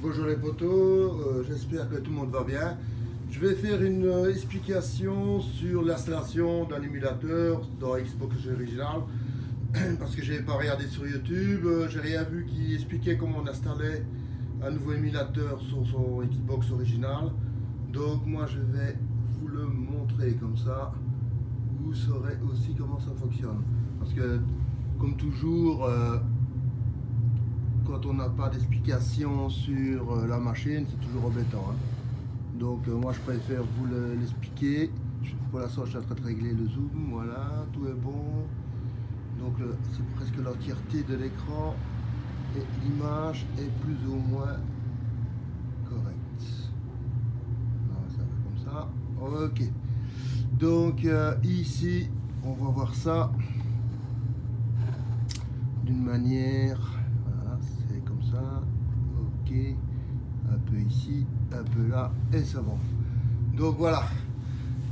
Bonjour les potos, j'espère que tout le monde va bien. Je vais faire une explication sur l'installation d'un émulateur dans Xbox Original parce que j'ai pas regardé sur YouTube, j'ai rien vu qui expliquait comment on installait un nouveau émulateur sur son Xbox Original. Donc moi je vais vous le montrer comme ça, vous saurez aussi comment ça fonctionne. Parce que comme toujours, quand on n'a pas d'explication sur la machine, c'est toujours embêtant, hein. Donc moi je préfère vous l'expliquer. Pour l'instant je suis en train de régler le zoom, voilà, tout est bon. Donc c'est presque l'entièreté de l'écran et l'image est plus ou moins correcte. Alors, ça va comme ça, ok. Donc ici on va voir ça d'une manière, voilà, c'est comme ça, ok, un peu ici, un peu là, et c'est bon. Donc voilà,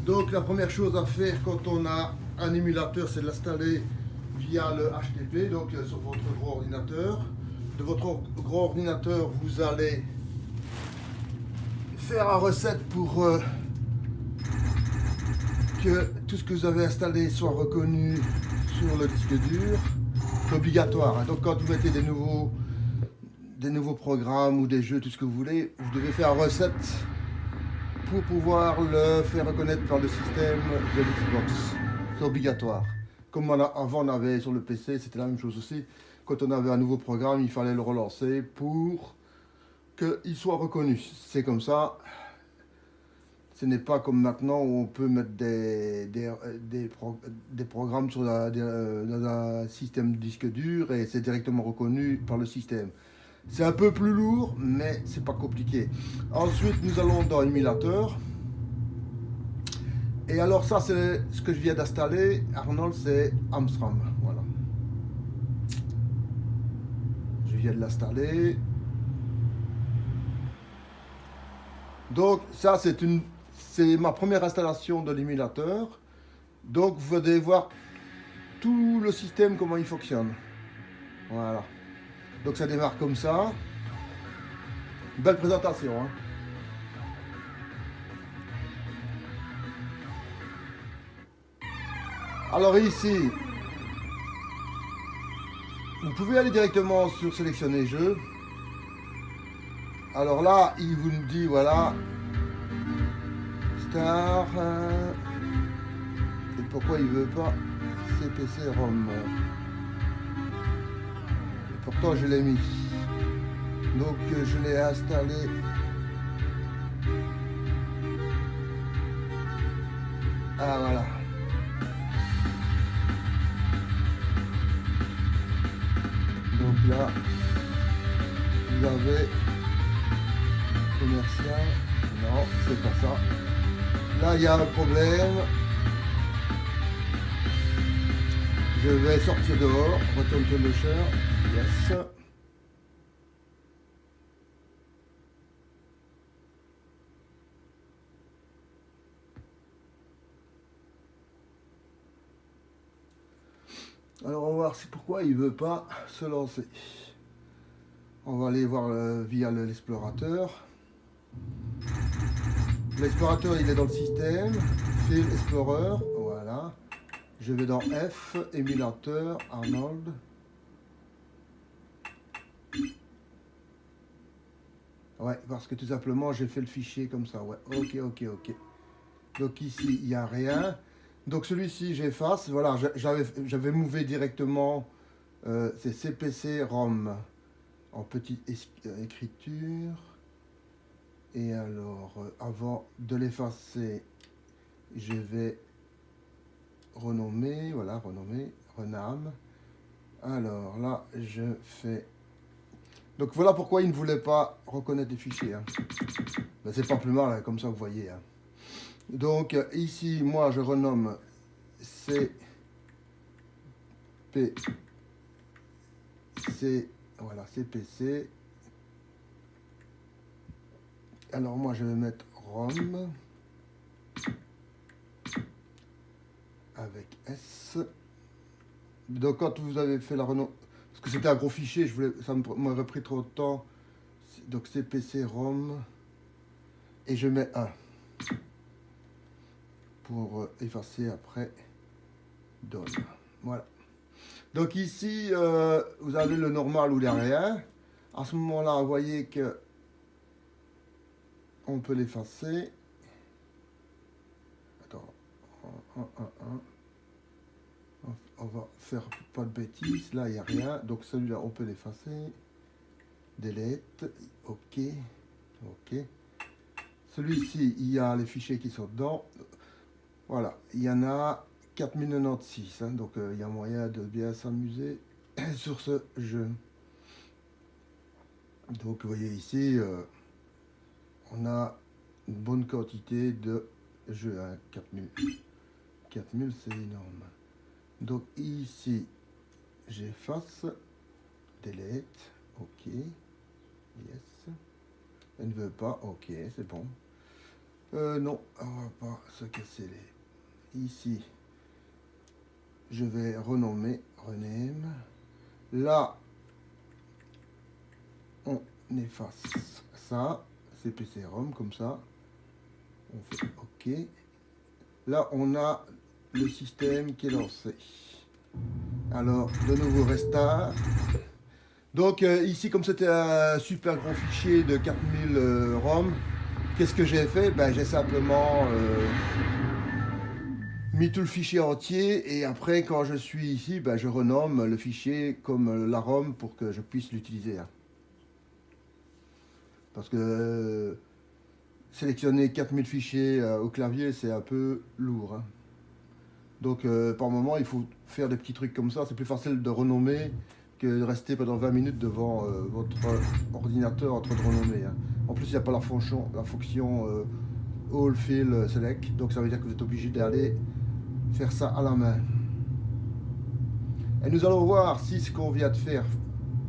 donc la première chose à faire quand on a un émulateur, c'est de l'installer via le HTTP, donc sur votre gros ordinateur. De votre gros ordinateur, vous allez faire un recette pour que tout ce que vous avez installé soit reconnu sur le disque dur. C'est obligatoire, hein. Donc quand vous mettez des nouveaux programmes ou des jeux, tout ce que vous voulez, vous devez faire une recette pour pouvoir le faire reconnaître par le système de l'Xbox. C'est obligatoire. Comme avant on avait sur le PC, c'était la même chose aussi. Quand on avait un nouveau programme, il fallait le relancer pour qu'il soit reconnu. C'est comme ça. Ce n'est pas comme maintenant où on peut mettre des programmes dans un système de disque dur et c'est directement reconnu par le système. C'est un peu plus lourd, mais c'est pas compliqué. Ensuite, nous allons dans l'émulateur. Et alors ça, c'est ce que je viens d'installer. Arnold, c'est Amstram. Voilà. Je viens de l'installer. Donc ça, c'est ma première installation de l'émulateur. Donc vous allez voir tout le système, comment il fonctionne. Voilà. Donc ça démarre comme ça. Belle présentation, hein. Alors ici, vous pouvez aller directement sur sélectionner jeu. Alors là, il vous dit voilà, Star. Et pourquoi il veut pas CPC ROM? Et pourtant je l'ai mis. Donc je l'ai installé. Ah voilà. Donc là, vous avez commercial. Non, c'est pas ça. Là, il y a un problème. Je vais sortir dehors. Return to launcher. Yes. Alors on va voir pourquoi il ne veut pas se lancer. On va aller voir via l'explorateur. L'explorateur il est dans le système. File Explorer. Voilà. Je vais dans F, émulateur, Arnold. Ouais, parce que tout simplement j'ai fait le fichier comme ça. Ouais, ok. Donc ici il n'y a rien. Donc celui-ci j'efface. Voilà, j'avais mouvé directement. C'est CPC ROM en petite écriture. Et alors, avant de l'effacer, je vais renommer. Voilà, renommer, rename. Alors là, je fais. Donc voilà pourquoi il ne voulait pas reconnaître les fichiers, hein. Ben, c'est pas plus mal, hein, comme ça vous voyez, hein. Donc ici, moi je renomme voilà, CPC. Alors moi je vais mettre ROM avec S. Donc quand vous avez fait la renom, parce que c'était un gros fichier, ça m'aurait pris trop de temps Donc CPC ROM. Et je mets 1. Pour effacer après. Done. Voilà. Donc ici, vous avez le normal ou derrière. À ce moment-là, vous voyez que on peut l'effacer. Attends. On va faire pas de bêtises. Là, il n'y a rien. Donc celui-là, on peut l'effacer. Delete. OK. OK. Celui-ci, il y a les fichiers qui sont dedans. Voilà. Il y en a 4096. Hein, donc, il y a moyen de bien s'amuser sur ce jeu. Donc, vous voyez ici, on a une bonne quantité de jeux. Hein, 4000. 4000, c'est énorme. Donc, ici, j'efface. Delete. OK. Yes. Elle ne veut pas. OK, c'est bon. Non, on va pas se casser les... Ici, je vais renommer. Rename. Là, on efface ça. CPC ROM, comme ça. On fait OK. Là, on a le système qui est lancé. Alors, de nouveau restart. Donc ici, comme c'était un super gros fichier de 4000 ROM, qu'est-ce que j'ai fait? Ben, j'ai simplement mis tout le fichier entier et après, quand je suis ici, ben, je renomme le fichier comme la ROM pour que je puisse l'utiliser. Hein. Parce que sélectionner 4000 fichiers au clavier, c'est un peu lourd. Hein. Donc par moment, il faut faire des petits trucs comme ça. C'est plus facile de renommer que de rester pendant 20 minutes devant votre ordinateur en train de renommer. Hein. En plus, il n'y a pas la fonction All Fill Select, donc ça veut dire que vous êtes obligé d'aller faire ça à la main. Et nous allons voir si ce qu'on vient de faire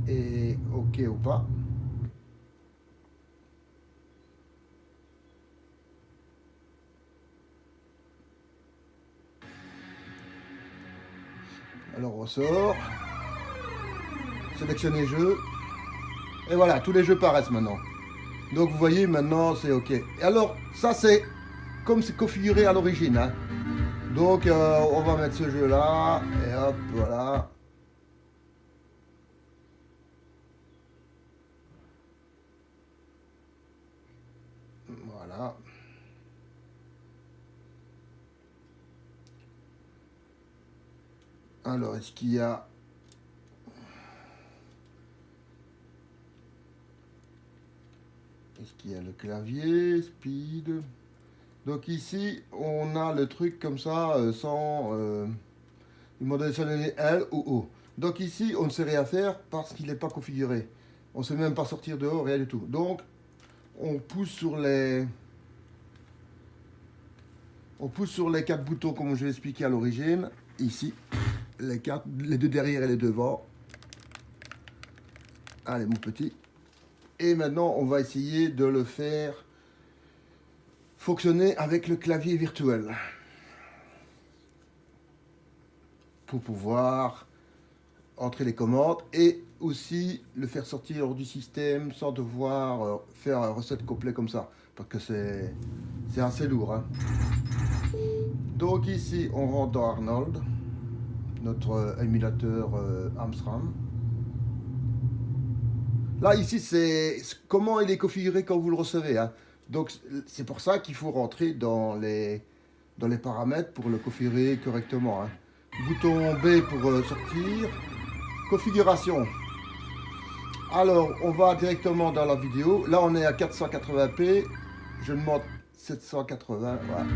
est OK ou pas. Alors on sort. Sélectionner jeux. Et voilà, tous les jeux paraissent maintenant. Donc vous voyez, maintenant c'est OK. Et alors, ça c'est comme c'est configuré à l'origine. Hein. Donc on va mettre ce jeu là. Et hop, voilà. Voilà. Alors, est-ce qu'il y a... Est-ce qu'il y a le clavier, speed? Donc ici, on a le truc comme ça, sans... il m'a donné L ou O. Donc ici, on ne sait rien faire parce qu'il n'est pas configuré. On ne sait même pas sortir dehors, rien du tout. Donc, on pousse sur les... On pousse sur les 4 boutons comme je l'ai expliqué à l'origine. Ici, les 4, les 2 derrière et les devant. Allez, mon petit. Et maintenant, on va essayer de le faire fonctionner avec le clavier virtuel. Pour pouvoir entrer les commandes et aussi le faire sortir hors du système sans devoir faire un reset complet comme ça. Parce que c'est assez lourd. Hein. Donc ici, on rentre dans Arnold, notre émulateur Amstrad. Là, ici, c'est comment il est configuré quand vous le recevez. Hein. Donc, c'est pour ça qu'il faut rentrer dans les paramètres pour le configurer correctement. Hein. Bouton B pour sortir. Configuration. Alors, on va directement dans la vidéo. Là, on est à 480p. Je demande 780. Voilà.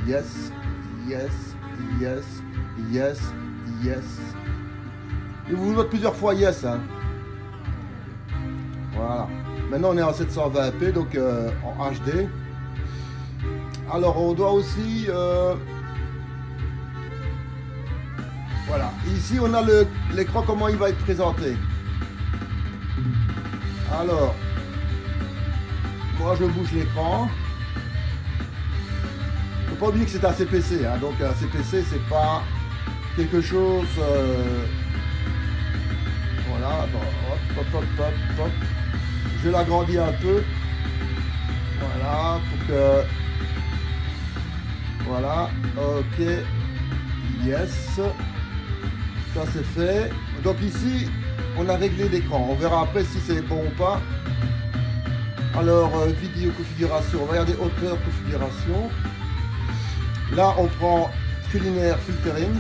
Yes, yes, yes, yes, yes. Et vous voyez plusieurs fois yes. Hein. Voilà. Maintenant, on est en 720p, donc en HD. Alors, on doit aussi... voilà. Ici, on a l'écran, comment il va être présenté. Alors, moi, je bouge l'écran. Il ne faut pas oublier que c'est un CPC. Hein, donc, un CPC, c'est pas quelque chose... voilà. Bon, hop, hop, hop, hop, hop. Je l'agrandis un peu. Voilà, pour que... Voilà, ok. Yes. Ça c'est fait. Donc ici, on a réglé l'écran. On verra après si c'est bon ou pas. Alors, vidéo configuration. On va regarder hauteur configuration. Là, on prend culinaire filtering.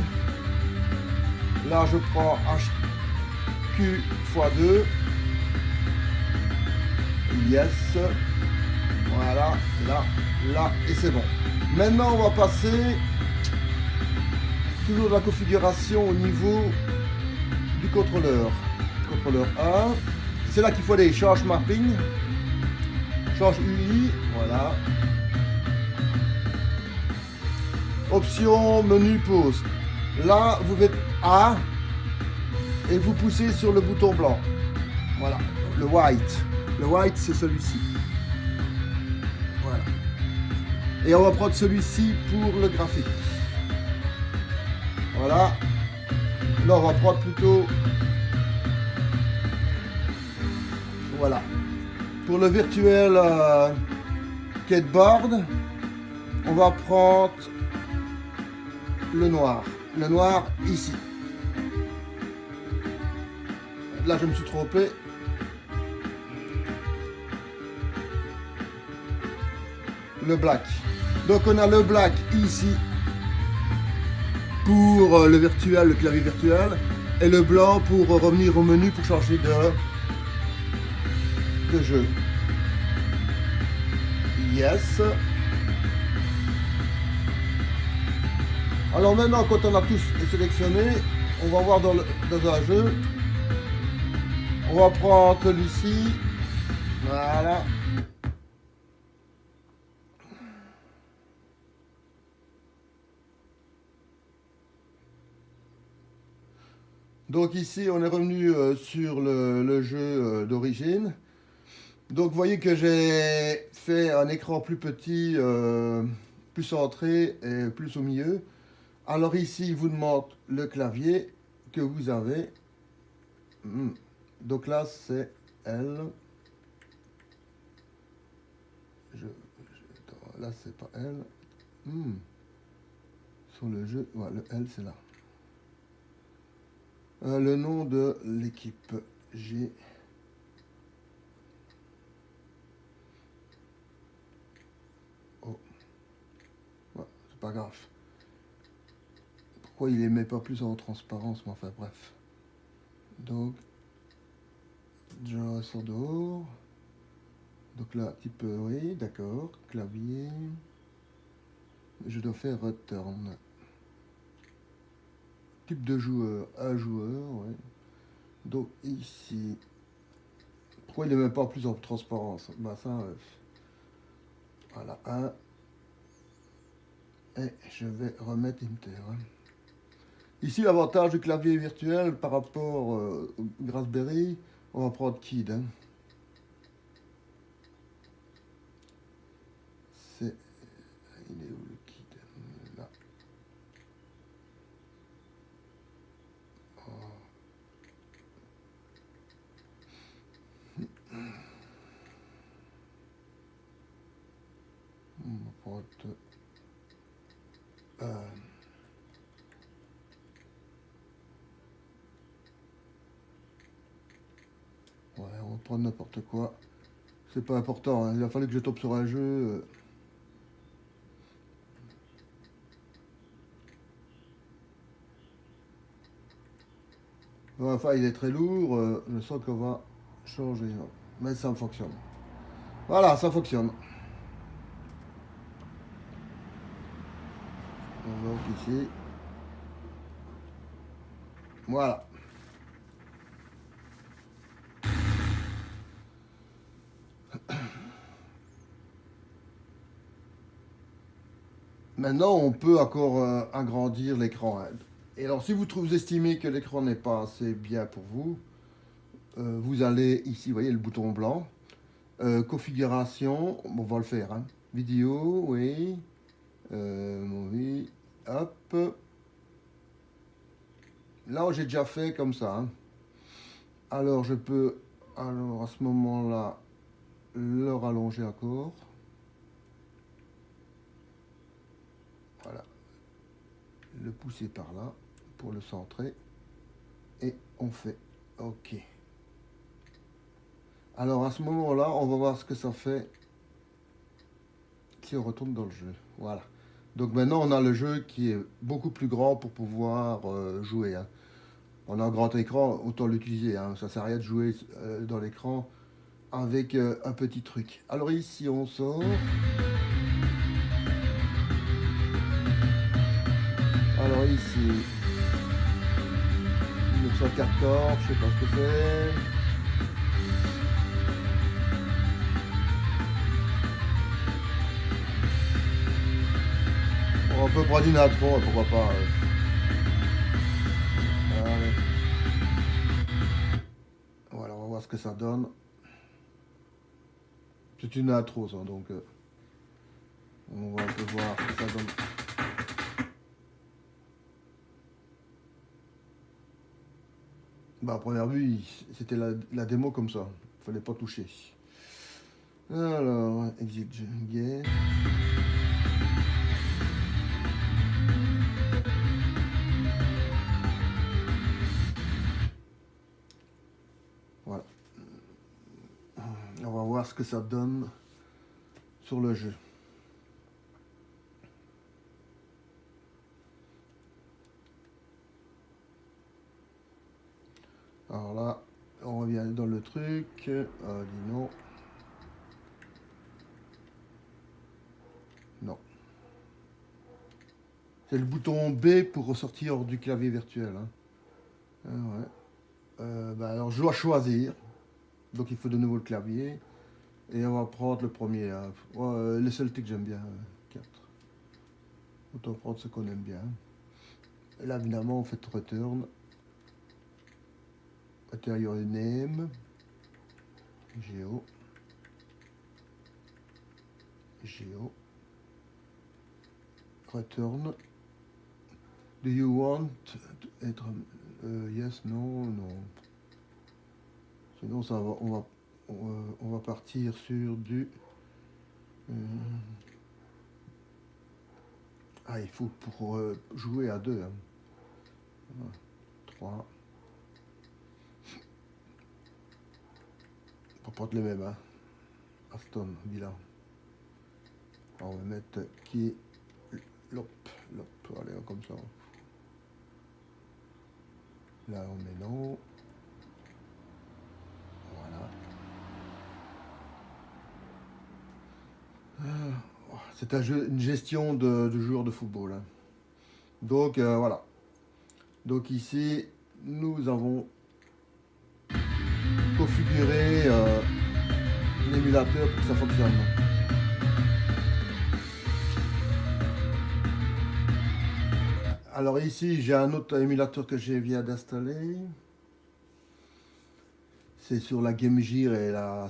Là, je prends HQ x2. Yes. Voilà, là, et c'est bon. Maintenant, on va passer toujours de la configuration au niveau du contrôleur. Contrôleur 1. C'est là qu'il faut aller change mapping. Change UI. Voilà. Option menu pause. Là, vous faites A et vous poussez sur le bouton blanc. Voilà, le white. Le white, c'est celui-ci. Voilà. Et on va prendre celui-ci pour le graphique. Voilà. Là, on va prendre plutôt... Voilà. Pour le virtuel skateboard, on va prendre le noir. Le noir ici. Là, je me suis trompé. Le black. Donc, on a le black ici pour le virtuel, le clavier virtuel, et le blanc pour revenir au menu pour changer de jeu. Yes. Alors maintenant, quand on a tous sélectionné, on va voir dans un jeu. On va prendre celui-ci. Voilà. Donc ici, on est revenu sur le jeu d'origine. Donc vous voyez que j'ai fait un écran plus petit, plus centré et plus au milieu. Alors ici, il vous demande le clavier que vous avez. Donc là, c'est L. Là, c'est pas L. Sur le jeu, ouais, le L, c'est là. Le nom de l'équipe G. Oh. Ouais, c'est pas grave. Pourquoi il les met pas plus en transparence, mais enfin bref. Donc, je ressors dehors. Donc là, type, oui, d'accord. Clavier. Je dois faire return. Type de joueur, un joueur, ouais. Donc ici, pourquoi il ne met pas plus en transparence? Bah ça, voilà, un. Et je vais remettre Inter. Ici, l'avantage du clavier virtuel par rapport au Raspberry, on va prendre Kid. C'est... Il est où le Kid? Là. On va prendre... ouais, on va prendre n'importe quoi. C'est pas important, hein. Il a fallu que je tombe sur un jeu. Enfin, il est très lourd. Je sens qu'on va changer. Mais ça fonctionne. Voilà, ça fonctionne. Donc ici. Voilà. Maintenant, on peut encore agrandir l'écran. Et alors, si vous estimez que l'écran n'est pas assez bien pour vous, vous allez ici, vous voyez le bouton blanc. Configuration, on va le faire. Hein. Vidéo, oui. Movie, hop. Là, j'ai déjà fait comme ça. Hein. Alors, je peux, alors à ce moment-là, le rallonger encore. Voilà. Le pousser par là pour le centrer. Et on fait OK. Alors à ce moment-là, on va voir ce que ça fait si on retourne dans le jeu. Voilà. Donc maintenant, on a le jeu qui est beaucoup plus grand pour pouvoir jouer. Hein. On a un grand écran, autant l'utiliser. Hein. Ça sert à rien de jouer dans l'écran avec un petit truc. Alors ici, on sort. Alors ici, 1914, je sais pas ce que c'est. On peut prendre une intro, pourquoi pas. Allez. Voilà, on va voir ce que ça donne. C'est une intro, ça, donc on va un peu voir ce que ça donne. Bah, à première vue, c'était la démo comme ça. Fallait pas toucher. Alors, exit game. Voilà. On va voir ce que ça donne sur le jeu. Alors là, on revient dans le truc. Dis non. Non. C'est le bouton B pour ressortir du clavier virtuel. Hein. Ouais. Bah alors je dois choisir. Donc il faut de nouveau le clavier. Et on va prendre le premier. Hein. Ouais, les Celtics j'aime bien. 4. Autant prendre ce qu'on aime bien. Et là évidemment on fait return. Enter your name. Géo. Géo. Return. Do you want to être yes, non, non. Sinon ça va, on va partir sur du ah, il faut pour jouer à 2. Hein. 3. Pour prendre les mêmes. Hein. Aston Villa. On va mettre qui l'op. Allez, comme ça. Là, on met non. Voilà. C'est une gestion de joueurs de football. Hein. Donc, voilà. Donc ici, nous avons configuré l'émulateur pour que ça fonctionne. Alors ici, j'ai un autre émulateur que j'ai viens d'installer. C'est sur la Game Gear et la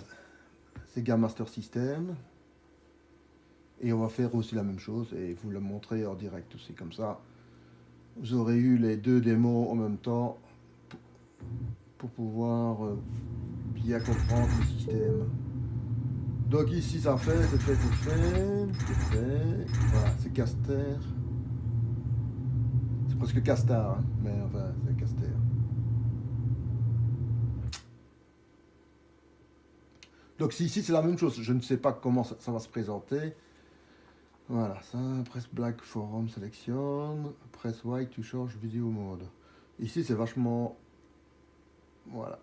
Sega Master System. Et on va faire aussi la même chose et vous le montrer en direct aussi. Comme ça, vous aurez eu les deux démos en même temps pour pouvoir bien comprendre le système. Donc ici, ça fait, c'est fait. Voilà, c'est Caster. C'est presque Castar, hein, mais enfin, c'est Caster. Donc ici, c'est la même chose. Je ne sais pas comment ça va se présenter. Voilà, ça, press black forum sélectionne, press white tu changes vidéo mode. Ici c'est vachement, voilà.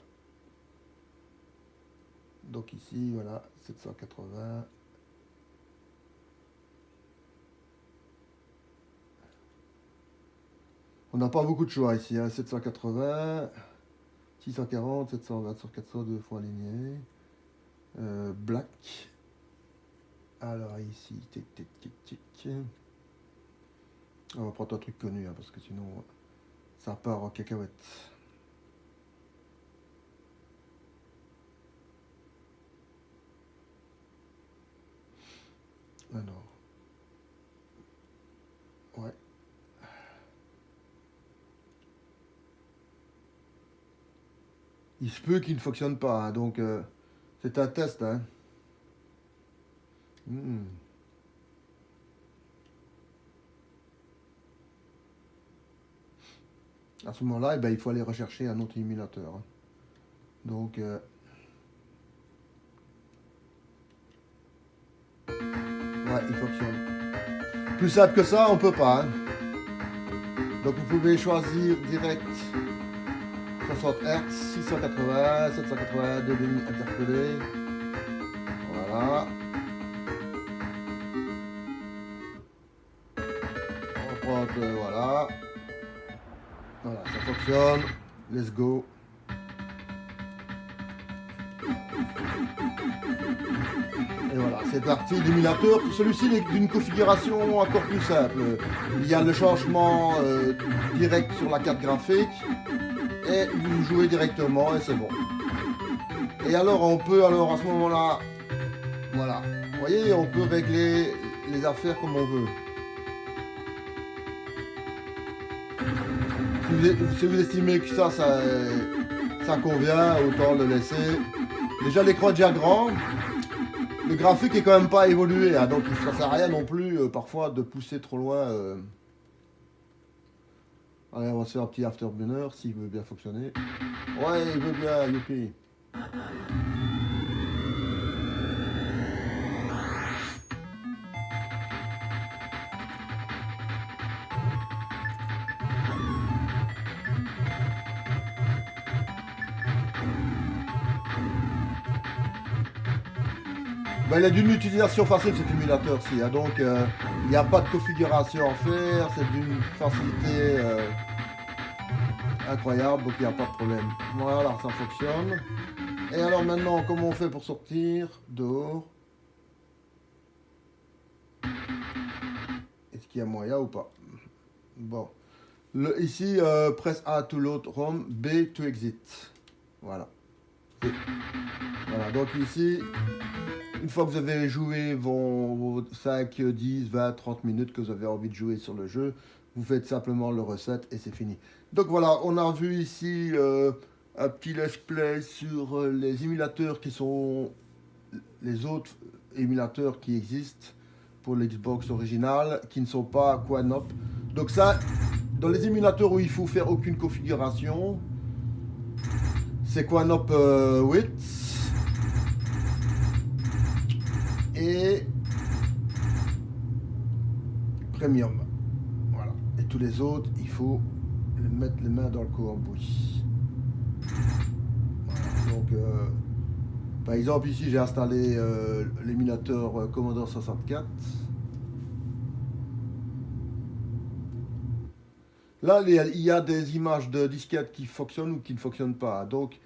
Donc ici voilà 780. On n'a pas beaucoup de choix ici, hein. 780, 640, 720 sur 400 deux fois aligné. Black. Alors ici, tic. On va prendre un truc connu hein, parce que sinon ça part en cacahuète. Alors. Ouais. Il se peut qu'il ne fonctionne pas, hein, donc c'est un test. Hein. Hmm. À ce moment-là, eh ben, il faut aller rechercher un autre émulateur, hein. Donc, ouais, il fonctionne. Plus simple que ça, on peut pas, hein. Donc, vous pouvez choisir direct 60 Hz, 680, 780, 2 demi interpellés. Voilà. On prend, voilà. Voilà, ça fonctionne. Let's go. Et voilà, c'est parti. L'émulateur, celui-ci est d'une configuration encore plus simple. Il y a le changement direct sur la carte graphique et vous jouez directement et c'est bon. Et alors on peut à ce moment-là, voilà, vous voyez, on peut régler les affaires comme on veut. Si vous estimez que ça convient, autant le laisser. Déjà l'écran est déjà grand. Le graphique est quand même pas évolué, hein, donc ça sert à rien non plus parfois de pousser trop loin. Allez, on va se faire un petit afterburner s'il veut bien fonctionner. Ouais, il veut bien, youpi. Ben, il a d'une utilisation facile cet émulateur-ci, hein, donc il n'y a pas de configuration à faire, c'est d'une facilité incroyable, donc il n'y a pas de problème. Voilà, ça fonctionne. Et alors maintenant, comment on fait pour sortir dehors? Est-ce qu'il y a moyen ou pas? Bon. Ici, press A to load ROM, B to exit. Voilà. Voilà, donc ici, une fois que vous avez joué vos 5, 10, 20, 30 minutes que vous avez envie de jouer sur le jeu, vous faites simplement le reset et c'est fini. Donc voilà, on a vu ici un petit let's play sur les émulateurs qui sont les autres émulateurs qui existent pour l'Xbox originale, qui ne sont pas Quanop. Donc ça, dans les émulateurs où il faut faire aucune configuration, c'est Quanop 8 et Premium. Voilà. Et tous les autres, il faut mettre les mains dans le cambouis. Voilà. Donc, par exemple, ici, j'ai installé l'émulateur Commodore 64. Là, il y a des images de disquettes qui fonctionnent ou qui ne fonctionnent pas. Donc,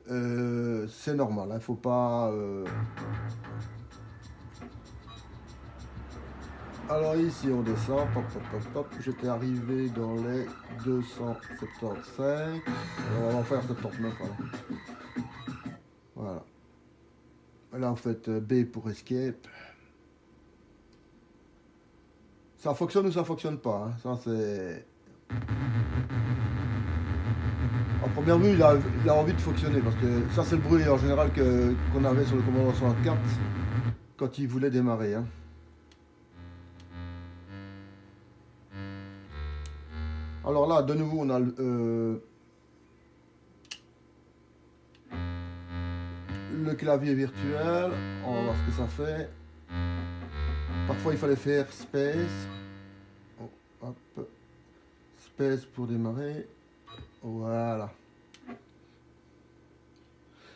c'est normal. Il ne faut pas... Alors ici, on descend. Pop, pop, pop, pop. J'étais arrivé dans les 275. Alors, on va en faire 79. Voilà. Là, vous faites B pour escape. Ça fonctionne ou ça fonctionne pas, hein. Ça, c'est... En première vue, il a envie de fonctionner parce que ça, c'est le bruit en général qu'on avait sur le Commodore 64 quand il voulait démarrer, hein. Alors là, de nouveau, on a le clavier virtuel. On va voir ce que ça fait. Parfois, il fallait faire space. Oh, hop. Space pour démarrer. Voilà.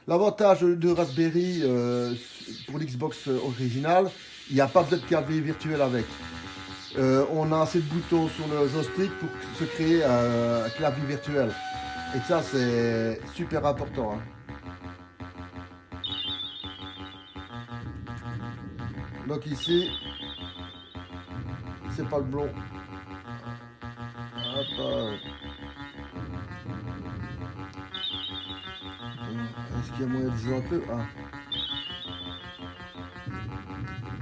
L'avantage de Raspberry pour l'Xbox original, il n'y a pas de clavier virtuel avec. On a assez de boutons sur le joystick pour se créer un clavier virtuel. Et ça, c'est super important, hein. Donc ici, c'est pas le blond. Hop, est-ce qu'il y a moyen de zapper? Ah.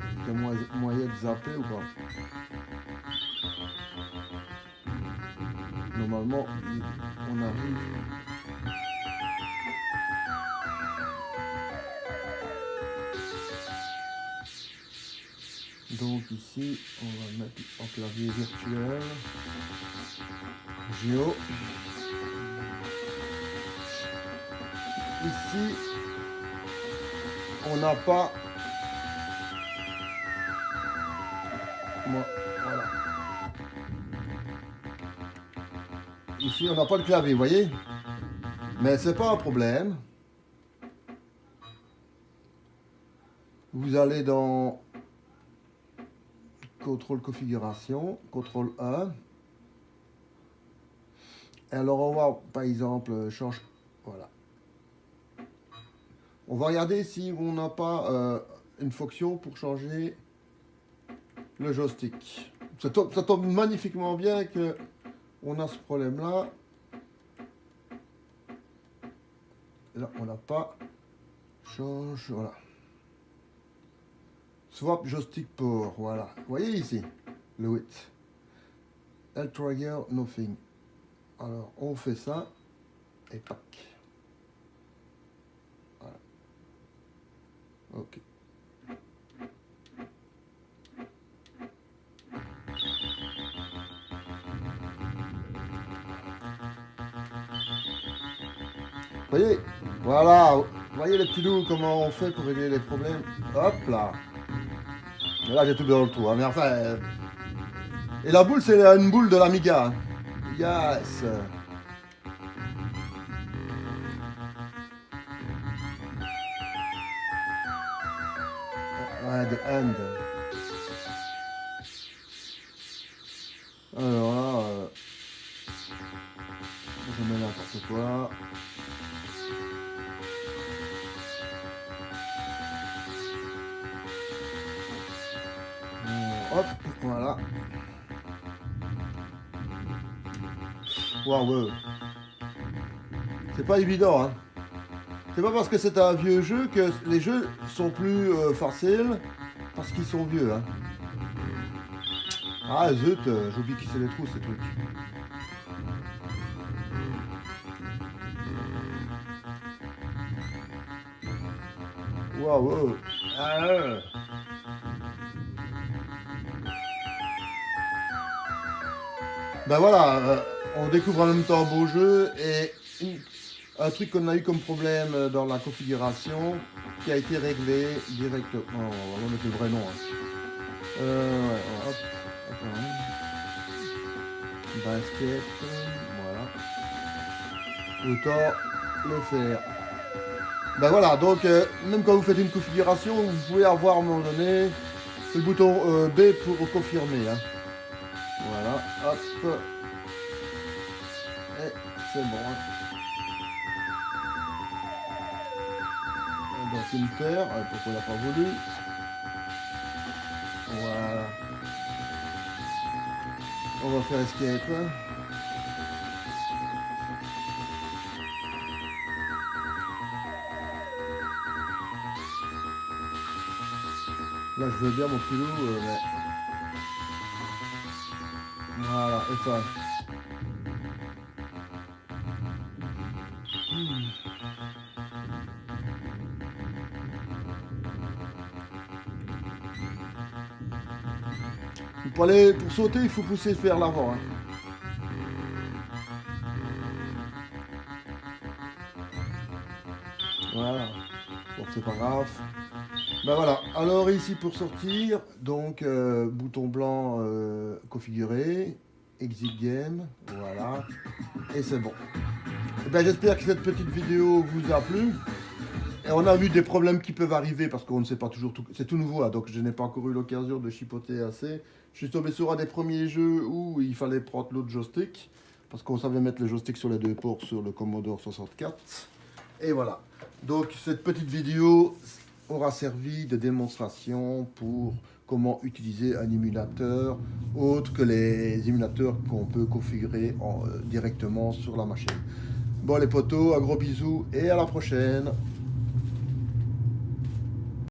Est-ce qu'il y a moyen de zapper ou pas? Normalement, on arrive. Donc ici, on va le mettre en clavier virtuel. Géo. Ici, on n'a pas... Voilà. Ici, on n'a pas le clavier, vous voyez? Mais c'est pas un problème. Vous allez dans contrôle configuration, contrôle 1. Et alors on va par exemple change. Voilà. On va regarder si on n'a pas une fonction pour changer le joystick. Ça tombe magnifiquement bien que on a ce problème là. Là on n'a pas. Change, voilà. Swap joystick port, voilà. Vous voyez ici, le width. L trigger, nothing. Alors, on fait ça, et tac. Voilà. Ok. Vous voyez, voilà. Vous voyez les petits loups, comment on fait pour régler les problèmes. Hop là. Et là, j'ai tout dans le trou. Hein. Mais enfin... Et la boule, c'est une boule de l'Amiga. Yes. Ouais, the end. Alors là, je mets n'importe quoi. Hop, voilà. Waouh. C'est pas évident, hein. C'est pas parce que c'est un vieux jeu que les jeux sont plus faciles parce qu'ils sont vieux, hein. Ah zut, j'oublie qui c'est les trous ces trucs. Waouh. Ah, ben voilà, on découvre en même temps un beau jeu et un truc qu'on a eu comme problème dans la configuration qui a été réglé directement. On va mettre le vrai nom. Hein. Ouais, hop, attends. Basket, voilà. Autant le faire. Ben voilà, donc même quand vous faites une configuration, vous pouvez avoir à un moment donné le bouton B pour confirmer. Hein. Voilà, hop. Et c'est bon. Donc Inter, pourquoi on l'a pas voulu. Voilà. On va faire escape. Là je veux bien mon petit loup, mais... Voilà, et ça. Pour sauter, il faut pousser vers l'avant. Hein. Voilà. Bon, c'est pas grave. Ben voilà. Alors ici pour sortir, donc bouton blanc configuré, exit game, voilà. Et c'est bon. Et ben, j'espère que cette petite vidéo vous a plu. Et on a vu des problèmes qui peuvent arriver parce qu'on ne sait pas toujours tout. C'est tout nouveau, hein, donc je n'ai pas encore eu l'occasion de chipoter assez. Je suis tombé sur un des premiers jeux où il fallait prendre l'autre joystick parce qu'on savait mettre le joystick sur les deux ports sur le Commodore 64. Et voilà. Donc cette petite vidéo aura servi de démonstration pour comment utiliser un émulateur autre que les émulateurs qu'on peut configurer directement sur la machine. Bon les potos, un gros bisou et à la prochaine.